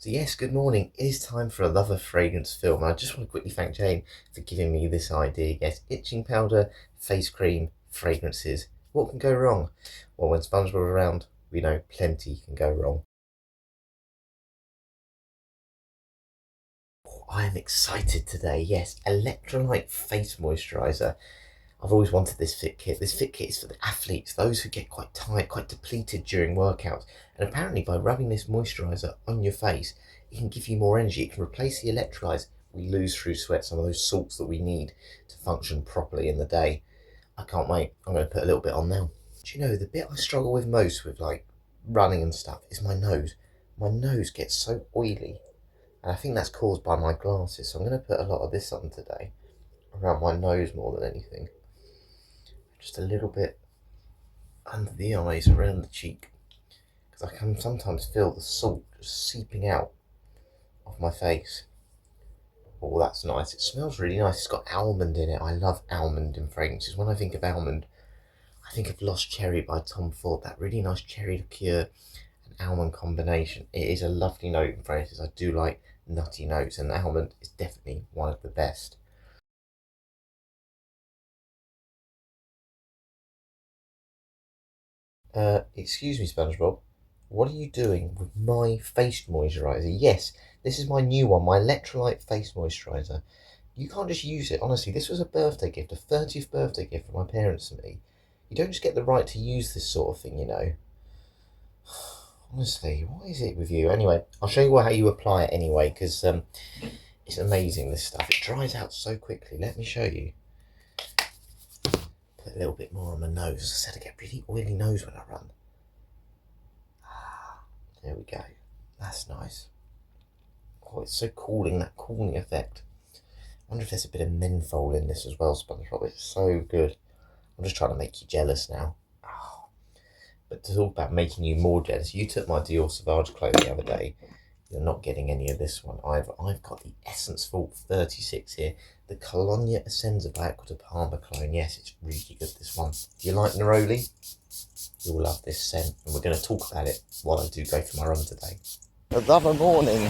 So yes, good morning. It is time for a Love of Fragrance film. I just want to quickly thank Jane for giving me this idea. Yes, itching powder, face cream, fragrances. What can go wrong? Well, when Spongebob is around, we know plenty can go wrong. Oh, I am excited today. Yes, electrolyte face moisturiser. I've always wanted this fit kit. This fit kit is for the athletes, those who get quite tired, quite depleted during workouts. And apparently by rubbing this moisturiser on your face, it can give you more energy. It can replace the electrolytes we lose through sweat, some of those salts that we need to function properly in the day. I can't wait. I'm going to put a little bit on now. Do you know, the bit I struggle with most with like running and stuff is my nose. My nose gets so oily. And I think that's caused by my glasses. So I'm going to put a lot of this on today, around my nose more than anything. Just a little bit under the eyes, around the cheek, because I can sometimes feel the salt just seeping out of my face. Oh, that's nice. It smells really nice. It's got almond in it. I love almond in fragrances. When I think of almond, I think of Lost Cherry by Tom Ford, that really nice cherry liqueur and almond combination. It is a lovely note in fragrances. I do like nutty notes, and almond is definitely one of the best. Excuse me, Spongebob. What are you doing with my face moisturiser? Yes, this is my new one, my electrolyte face moisturiser. You can't just use it, honestly. This was a birthday gift, a 30th birthday gift from my parents and me. You don't just get the right to use this sort of thing, you know. Honestly, what is it with you? Anyway, I'll show you how you apply it anyway, because it's amazing, this stuff. It dries out so quickly. Let me show you. Put a little bit more on my nose. As I said, I get really oily nose when I run. There we go. That's nice. Oh, it's so cooling, that cooling effect. I wonder if there's a bit of menthol in this as well, SpongeBob. It's so good. I'm just trying to make you jealous now. Oh. But to talk about making you more jealous, you took my Dior Sauvage clone the other day. You're not getting any of this one either. I've got the Essence Vault 36 here. The Colonia Essenza by Acqua di Parma clone. Yes, it's really good, this one. Do you like neroli? You'll love this scent, and we're going to talk about it while I do go for my run today. Another morning,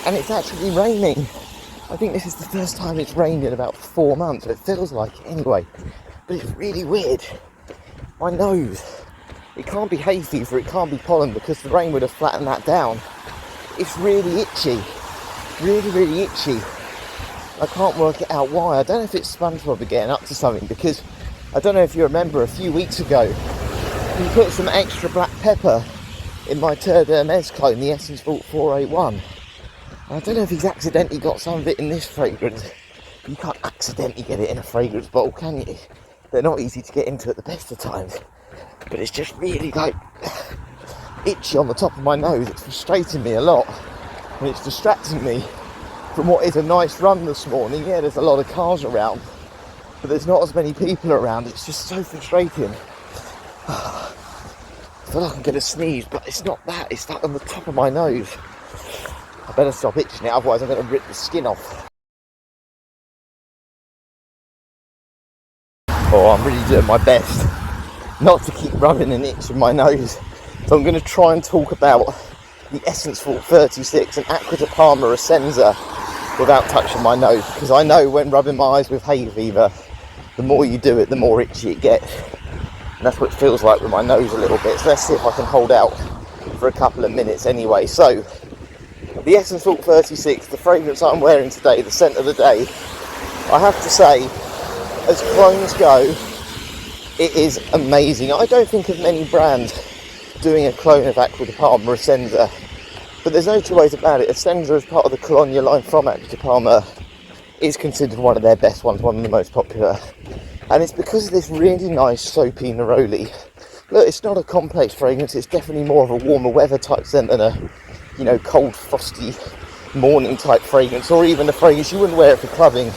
and it's actually raining. I think this is the first time it's rained in about 4 months. It feels like it anyway, but it's really weird. My nose, it can't be hay fever, it can't be pollen, because the rain would have flattened that down. It's really itchy, really itchy. I can't work it out why. I don't know if it's Spongebob getting up to something, because I don't know if you remember a few weeks ago, he put some extra black pepper in my Terre d'Hermes clone, the Essence Vault 481. I don't know if he's accidentally got some of it in this fragrance. You can't accidentally get it in a fragrance bottle, can you? They're not easy to get into at the best of times. But it's just really like itchy on the top of my nose. It's frustrating me a lot, and it's distracting me from what is a nice run this morning. Yeah, there's a lot of cars around, but there's not as many people around. It's just so frustrating. I feel like I'm going to sneeze, but it's not that. It's that on the top of my nose. I better stop itching it, otherwise I'm going to rip the skin off. Oh, I'm really doing my best not to keep rubbing and itching my nose. So I'm going to try and talk about the Essence Vault 36 and Acqua di Parma Essenza without touching my nose, because I know when rubbing my eyes with hay fever, the more you do it, the more itchy it gets. And that's what it feels like with my nose a little bit. So let's see if I can hold out for a couple of minutes anyway. So, the Essence Vault 36, the fragrance I'm wearing today, the scent of the day, I have to say, as clones go, it is amazing. I don't think of many brands doing a clone of Acqua di Parma Essenza, but there's no two ways about it. Essenza, as part of the Colonia line from Acqua di Parma, is considered one of their best ones, one of the most popular. And it's because of this really nice soapy neroli. Look, it's not a complex fragrance, it's definitely more of a warmer weather type scent than a, you know, cold, frosty morning type fragrance, or even a fragrance you wouldn't wear it for clubbing,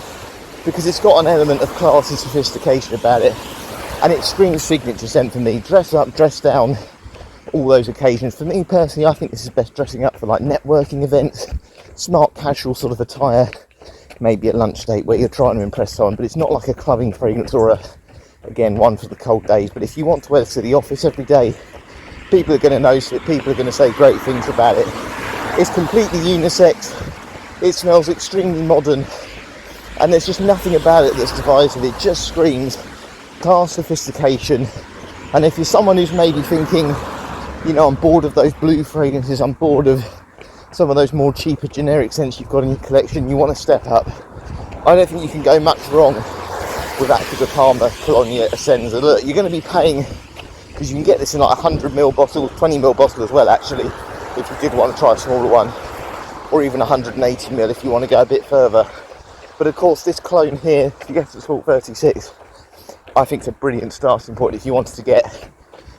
because it's got an element of class and sophistication about it. And it screams signature scent for me. Dress up, dress down, all those occasions. For me personally, I think this is best dressing up for like networking events, smart casual sort of attire, maybe a lunch date where you're trying to impress someone, but it's not like a clubbing fragrance or again, one for the cold days. But if you want to wear this to the office every day, people are going to notice it, people are going to say great things about it, It's completely unisex. It smells extremely modern, and there's just nothing about it that's divisive. It just screams class, sophistication. And if you're someone who's maybe thinking, you know, I'm bored of those blue fragrances, I'm bored of some of those more cheaper generic scents you've got in your collection, you want to step up, I don't think you can go much wrong with Acqua di Parma Cologne Essenza. Look, you're going to be paying, because you can get this in like 100ml bottle, 20ml bottle as well actually, if you did want to try a smaller one, or even 180ml if you want to go a bit further. But of course this clone here, if you get to Sport 36, I think it's a brilliant starting point if you wanted to get,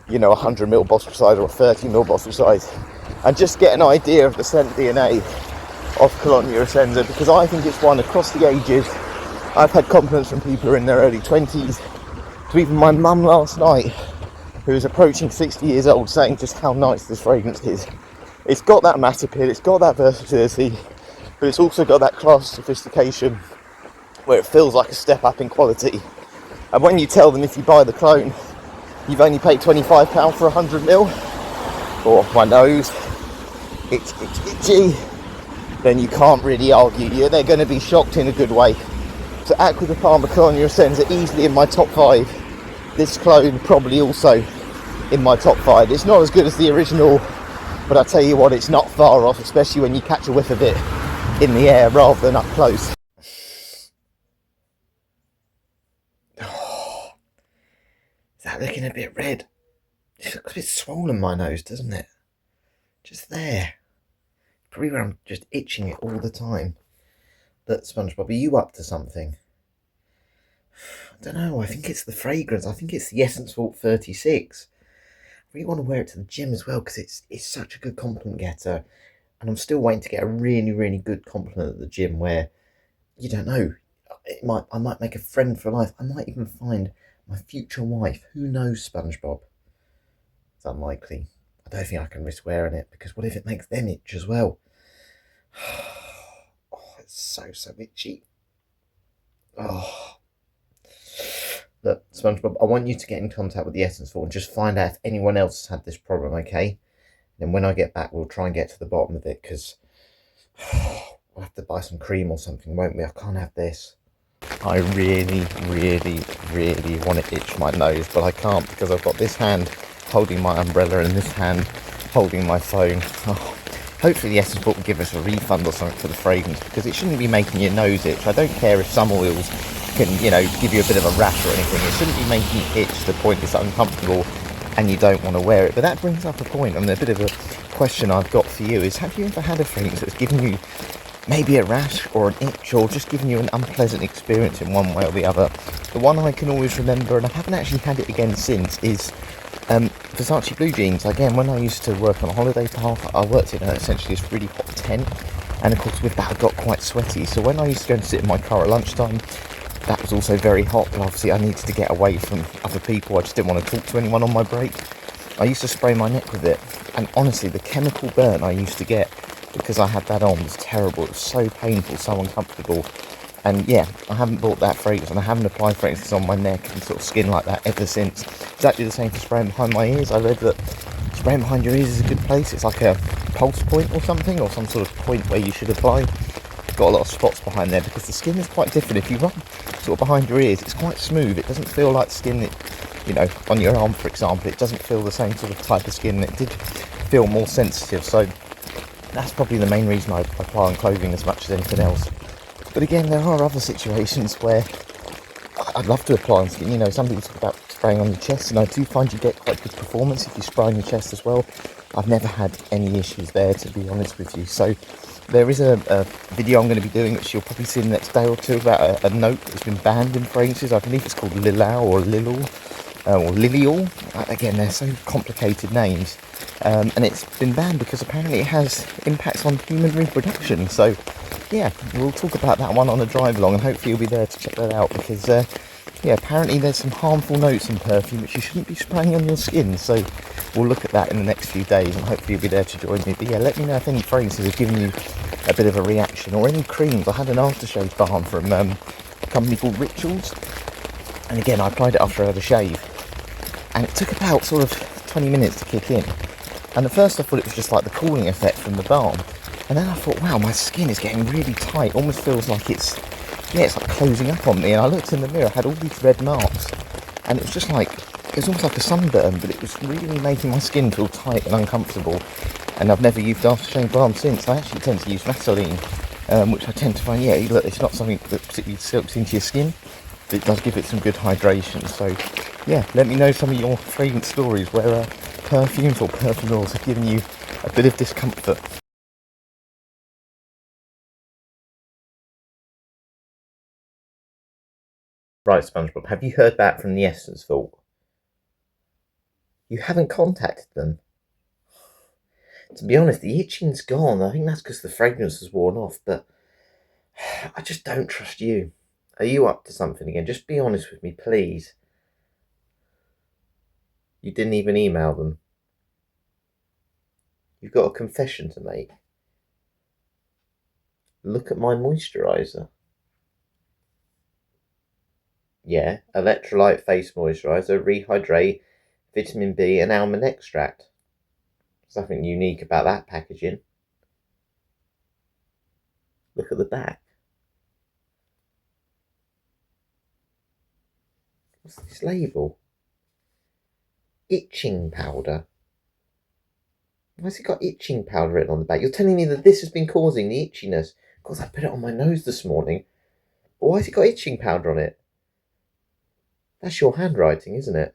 you know, 100ml bottle size or a 30ml bottle size, and just get an idea of the scent DNA of Cologne Essenza, because I think it's one across the ages. I've had compliments from people who are in their early 20s, to even my mum last night, who's approaching 60 years old, saying just how nice this fragrance is. It's got that mass appeal, it's got that versatility, but it's also got that class sophistication where it feels like a step up in quality. And when you tell them if you buy the clone, you've only paid £25 for 100ml, or my nose, it's itchy, then you can't really argue. They're going to be shocked in a good way. So Acqua di Parma Cologne Essenza easily in my top 5. This clone probably also in my top 5. It's not as good as the original, but I tell you what, it's not far off, especially when you catch a whiff of it in the air rather than up close. Oh, is that looking a bit red? It looks a bit swollen, my nose, doesn't it? Just there. Probably where I'm just itching it all the time. But Spongebob, are you up to something? I don't know, I think it's the fragrance. I think it's the Essence Vault 36. I really want to wear it to the gym as well, because it's such a good compliment getter. And I'm still waiting to get a really, really good compliment at the gym where, you don't know, I might make a friend for life. I might even find my future wife. Who knows, Spongebob? It's unlikely. I don't think I can risk wearing it, because what if it makes them itch as well? Oh, it's so itchy. Oh. Look, Spongebob, I want you to get in contact with the Essence Vault and just find out if anyone else has had this problem, okay? Then when I get back, we'll try and get to the bottom of it, because we'll have to buy some cream or something, won't we? I can't have this. I really, really, really want to itch my nose, but I can't, because I've got this hand holding my umbrella and this hand holding my phone. Oh. Hopefully the Essence Vault will give us a refund or something for the fragrance, because it shouldn't be making your nose itch. I don't care if some oils can, you know, give you a bit of a rash or anything. It shouldn't be making you itch to the point it's uncomfortable and you don't want to wear it. But that brings up a point, and a bit of a question I've got for you is, have you ever had a fragrance that's given you maybe a rash or an itch, or just given you an unpleasant experience in one way or the other? The one I can always remember, and I haven't actually had it again since, is Versace blue jeans. Again, when I used to work on a holiday park, I worked in essentially this really hot tent, and of course with that I got quite sweaty. So when I used to go and sit in my car at lunchtime, that was also very hot, but obviously I needed to get away from other people. I just didn't want to talk to anyone on my break. I used to spray my neck with it, and honestly the chemical burn I used to get because I had that on was terrible. It was so painful, so uncomfortable. And yeah, I haven't bought that fragrance, and I haven't applied fragrances on my neck and sort of skin like that ever since. Exactly the same for spraying behind my ears. I read that spraying behind your ears is a good place. It's like a pulse point or something, or some sort of point where you should apply. Got a lot of spots behind there, because the skin is quite different. If you run sort of behind your ears, it's quite smooth. It doesn't feel like skin that, you know, on your arm, for example. It doesn't feel the same sort of type of skin. It did feel more sensitive, so that's probably the main reason I apply on clothing as much as anything else. But again, there are other situations where I'd love to apply on skin. You know, some people talk about spraying on your chest, and I do find you get quite good performance if you spray on your chest as well. I've never had any issues there, to be honest with you. So there is a video I'm going to be doing, which you'll probably see in the next day or two, about a note that's been banned in fragrances. I believe it's called Lilal or Lilal or Lilial. Again, they're so complicated names. And it's been banned because apparently it has impacts on human reproduction. So yeah, we'll talk about that one on a drive along, and hopefully you'll be there to check that out, because yeah, apparently there's some harmful notes in perfume which you shouldn't be spraying on your skin. So we'll look at that in the next few days, and hopefully you'll be there to join me. But yeah, let me know if any fragrances have given you a bit of a reaction, or any creams. I had an aftershave balm from a company called Rituals, and again I applied it after I had a shave, and it took about sort of 20 minutes to kick in. And at first I thought it was just like the cooling effect from the balm, And then I thought, wow, my skin is getting really tight. Almost feels like it's like closing up on me. And I looked in the mirror, I had all these red marks. And it was just like, it was almost like a sunburn, but it was really making my skin feel tight and uncomfortable. And I've never used aftershave balm since. I actually tend to use Vaseline, which I tend to find, yeah, look, it's not something that particularly silks into your skin, but it does give it some good hydration. So, yeah, let me know some of your fragrance stories where perfumes or perfume oils have given you a bit of discomfort. Right, Spongebob, have you heard back from the Essence Vault? You haven't contacted them? To be honest, the itching's gone. I think that's because the fragrance has worn off, but I just don't trust you. Are you up to something again? Just be honest with me, please. You didn't even email them. You've got a confession to make. Look at my moisturiser. Yeah, electrolyte face moisturiser, rehydrate, vitamin B and almond extract. There's nothing unique about that packaging. Look at the back. What's this label? Itching powder. Why's it got itching powder written on the back? You're telling me that this has been causing the itchiness. Of course, I put it on my nose this morning. But why's it got itching powder on it? That's your handwriting, isn't it?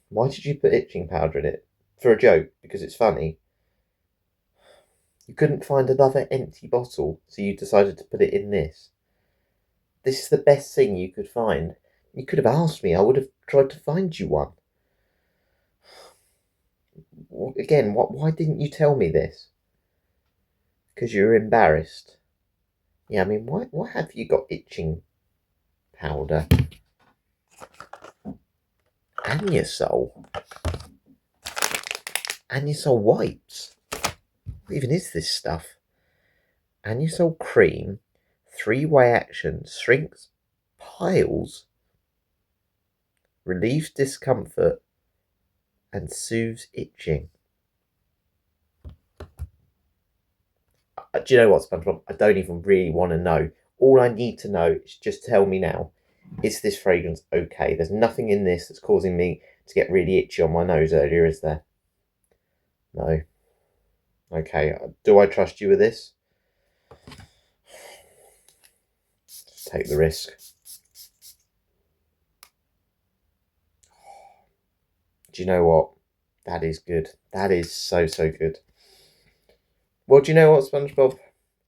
Why did you put itching powder in it? For a joke, because it's funny. You couldn't find another empty bottle, so you decided to put it in this. This is the best thing you could find. You could have asked me, I would have tried to find you one. Again, why didn't you tell me this? Because you were embarrassed. Yeah, I mean, why have you got itching powder? Anisole? Anisole wipes? What even is this stuff? Anisole cream, 3-way action, shrinks piles, relieves discomfort, and soothes itching. Do you know what, SpongeBob? I don't even really want to know. All I need to know is just tell me now, is this fragrance okay? There's nothing in this that's causing me to get really itchy on my nose earlier, is there? No. Okay, do I trust you with this? Let's take the risk. Do you know what? That is good. That is so good. Well, do you know what, SpongeBob?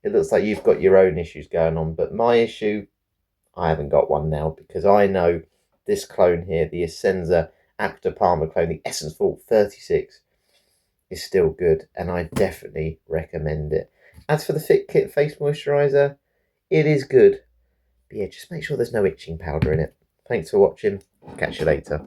It looks like you've got your own issues going on, but my issue, I haven't got one now, because I know this clone here, the Essenza Acta Palma clone, the Essence Vault 36, is still good, and I definitely recommend it. As for the Fit Kit Face Moisturiser, it is good, but yeah, just make sure there's no itching powder in it. Thanks for watching. Catch you later.